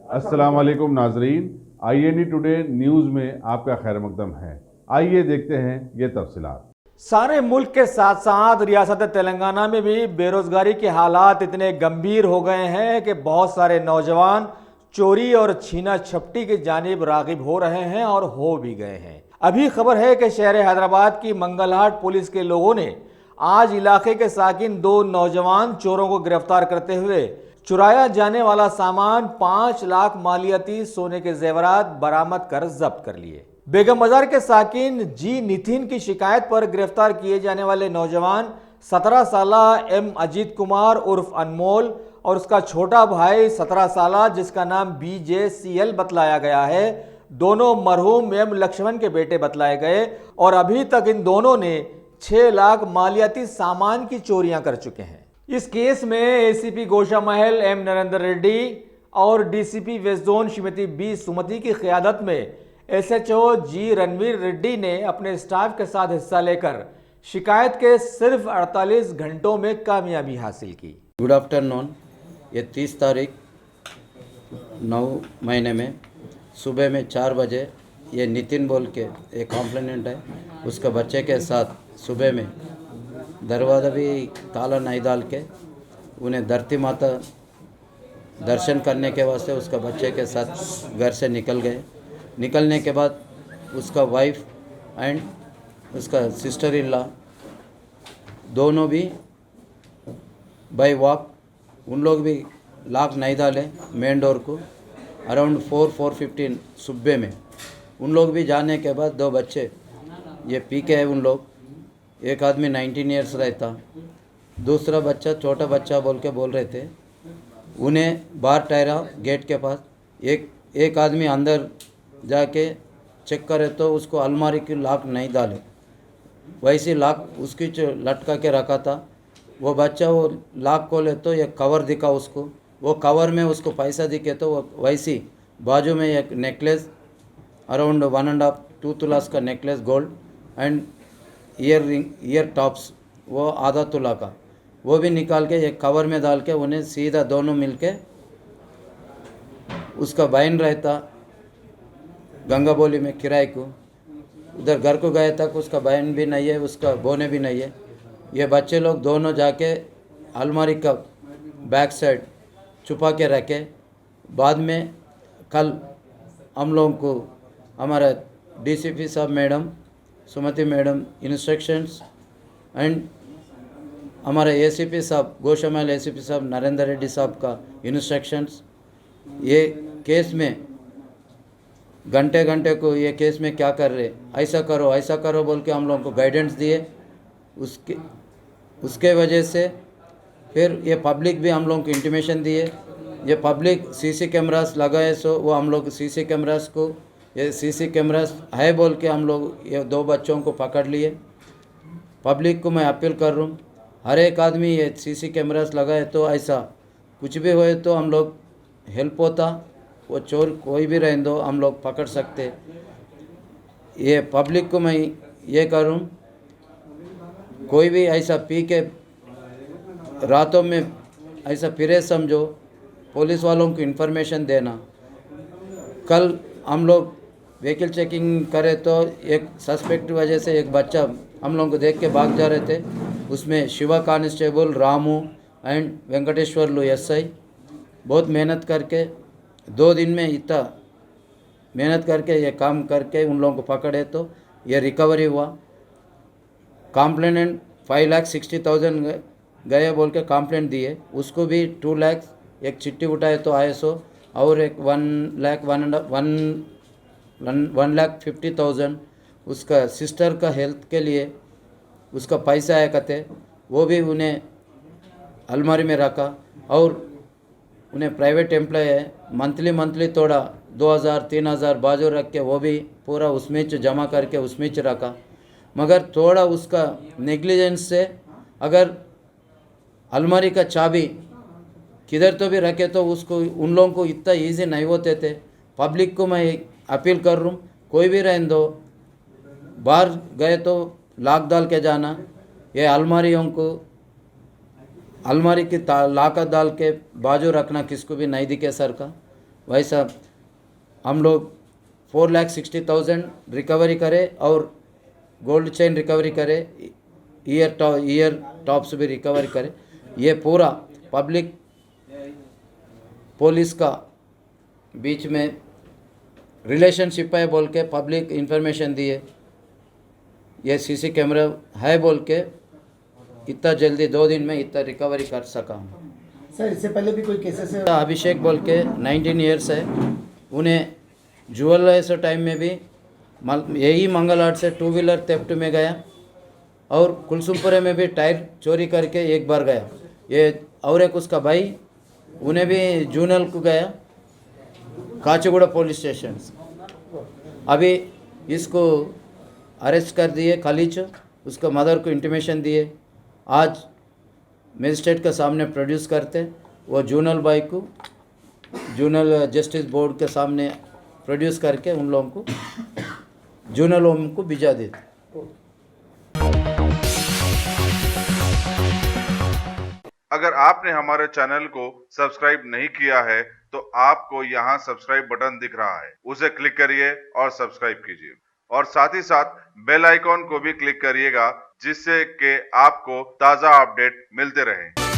अस्सलाम वालेकुम नाजरीन, INE टुडे न्यूज़ में आपका खैर मकदम है। आइए देखते हैं ये तफसीलात। सारे मुल्क के साथ साथ रियासत तेलंगाना में भी बेरोजगारी के हालात इतने गंभीर हो गए हैं कि बहुत सारे नौजवान चोरी और छीना झपटी की जानिब रागिब हो रहे हैं और हो भी गए हैं। अभी खबर है कि शहर हैदराबाद की मंगलहाट पुलिस के लोगों ने आज इलाके के साकिन दो नौजवान चोरों को गिरफ्तार करते हुए चुराया जाने वाला सामान 5 लाख मालियाती सोने के जेवरात बरामद कर जब्त कर लिए। बेगम बाजार के साकिन जी नितिन की शिकायत पर गिरफ्तार किए जाने वाले नौजवान 17 साला एम अजीत कुमार उर्फ अनमोल और उसका छोटा भाई 17 साला जिसका नाम BJCL बतलाया गया है, दोनों मरहूम एम लक्ष्मण के बेटे बतलाए गए और अभी तक इन दोनों ने 6 लाख मालियाती सामान की चोरियां कर चुके हैं। इस केस में ACP गोशा महल एम नरेंद्र रेड्डी और DCP west zone Shrimati B सुमति की क़यादत में SHO G रणवीर रेड्डी ने अपने स्टाफ के साथ हिस्सा लेकर शिकायत के सिर्फ 48 घंटों में कामयाबी हासिल की। Good afternoon. ये 30 तारीख 9 महीने में सुबह में 4 बजे ये नितिन बोल के एक कॉम्प्लेनेंट है, उसका बच्चे के साथ सुबह में दरवाज़ा भी ताला नहीं डाल के उन्हें धरती माता दर्शन करने के वास्ते उसका बच्चे के साथ घर से निकल गए। निकलने के बाद उसका वाइफ एंड उसका सिस्टर इन लॉ दोनों भी बाय वॉक, उन लोग भी लॉक नहीं डाले मेन डोर को। अराउंड 4:15 सुबह में उन लोग भी जाने के बाद दो बच्चे ये पी के है उन लोग। एक आदमी 19 ईयर्स रहता, दूसरा बच्चा छोटा बच्चा बोल रहे थे। उन्हें बाहर ठहरा गेट के पास। एक आदमी अंदर जाके चेक करे तो उसको अलमारी की लॉक नहीं डाले, वैसे लॉक उसकी लटका के रखा था। वो बच्चा वो लॉक खोले तो एक कवर दिखा उसको, वो कवर में उसको पैसा दिखे तो वो वैसी बाजू में एक नेकलेस अराउंड 1.5-2 तुलास का necklace gold and year tops वो आधा तुला का वो भी निकाल के एक कवर में डाल के उन्हें सीधा दोनों मिलके उसका बहन रहता गंगाबोली में किराए को उधर घर को गया तक उसका बहन भी नहीं है, उसका बोने भी नहीं है। ये बच्चे लोग दोनों जाके अलमारी का बैक साइड छुपा के रखे। बाद में कल हम लोगों को हमारा DCP साहब madam Sumati madam instructions and हमारे ACP साहब गोशा महल ACP साहब नरेंद्र रेड्डी साहब का इंस्ट्रक्शंस, ये केस में घंटे घंटे को ये केस में क्या कर रहे, ऐसा करो बोल के हम लोगों को गाइडेंस दिए। उसके वजह से फिर ये पब्लिक भी हम लोगों को इंटीमेशन दिए। ये पब्लिक CC कैमरास लगाए सो वो हम लोग CC कैमरास को ये CC कैमरास है बोल के हम लोग ये दो बच्चों को पकड़ लिए। पब्लिक को मैं अपील कर रहा हूँ, हर एक आदमी ये CC कैमरास लगाए तो ऐसा कुछ भी होए तो हम लोग हेल्प होता, वो चोर कोई भी रहें दो हम लोग पकड़ सकते। ये पब्लिक को मैं ये करूँ, कोई भी ऐसा पी के रातों में ऐसा फिरे समझो, पुलिस वालों को इन्फॉर्मेशन देना। कल हम लोग व्हीकल चेकिंग करे तो एक सस्पेक्ट वजह से एक बच्चा हम लोगों को देख के भाग जा रहे थे, उसमें Shiva constable Ramu and Venkateswarlu SI बहुत मेहनत करके 2 दिन में इतना मेहनत करके ये काम करके उन लोगों को पकड़े तो ये रिकवरी हुआ। कॉम्प्लेनेंट 5,60,000 गए बोल के कॉम्प्लेंट दिए, उसको भी 2 लाख एक चिट्ठी उठाए तो ISO और एक 1,50,000 उसका सिस्टर का हेल्थ के लिए उसका पैसा आया करते, वो भी उन्हें अलमारी में रखा। और उन्हें प्राइवेट एम्प्लॉय है, मंथली थोड़ा 2,000-3,000 बाजू रख के वो भी पूरा उसमें जमा करके उसमें रखा। मगर थोड़ा उसका नेग्लिजेंस से अगर अलमारी का चाबी किधर तो भी रखे तो उसको उन लोगों को इतना ईजी नहीं होते थे। पब्लिक को मैं अपील कर रहा हूँ, कोई भी रहने दो, बाहर गए तो लॉक डाल के जाना। ये अलमारियों को अलमारी की लाकर डाल के बाजू रखना किसको भी नहीं दिखे सर का। वैसा हम लोग 4,60,000 रिकवरी करें और गोल्ड चेन रिकवरी करें, ईयर टॉप्स भी रिकवरी करें। ये पूरा पब्लिक पुलिस का बीच में रिलेशनशिप है बोल के पब्लिक इंफॉर्मेशन दिए, ये सीसी कैमरा है बोल के इतना जल्दी 2 दिन में इतना रिकवरी कर सका हूँ। सर इससे पहले भी कोई केसेस है? अभिषेक बोल के 19 ईयर्स है, उन्हें जुअल टाइम में भी यही मंगलहाट से 2 व्हीलर थेफ्ट में गया और कुलसुमपुरे में भी टायर चोरी करके एक बार गया। ये और एक उसका भाई उन्हें भी जूनल को गया काचीगुड़ा पुलिस स्टेशन। अभी इसको अरेस्ट कर दिए खलीच, उसका मदर को इंटीमेशन दिए, आज मजिस्ट्रेट के सामने प्रोड्यूस करते, वो जूनल भाई को जूनल जस्टिस बोर्ड के सामने प्रोड्यूस करके उन लोगों को जूनल होम को भिजा देते। अगर आपने हमारे चैनल को सब्सक्राइब नहीं किया है तो आपको यहाँ सब्सक्राइब बटन दिख रहा है, उसे क्लिक करिए और सब्सक्राइब कीजिए और साथ ही साथ बेल आइकॉन को भी क्लिक करिएगा जिससे कि आपको ताज़ा अपडेट मिलते रहें।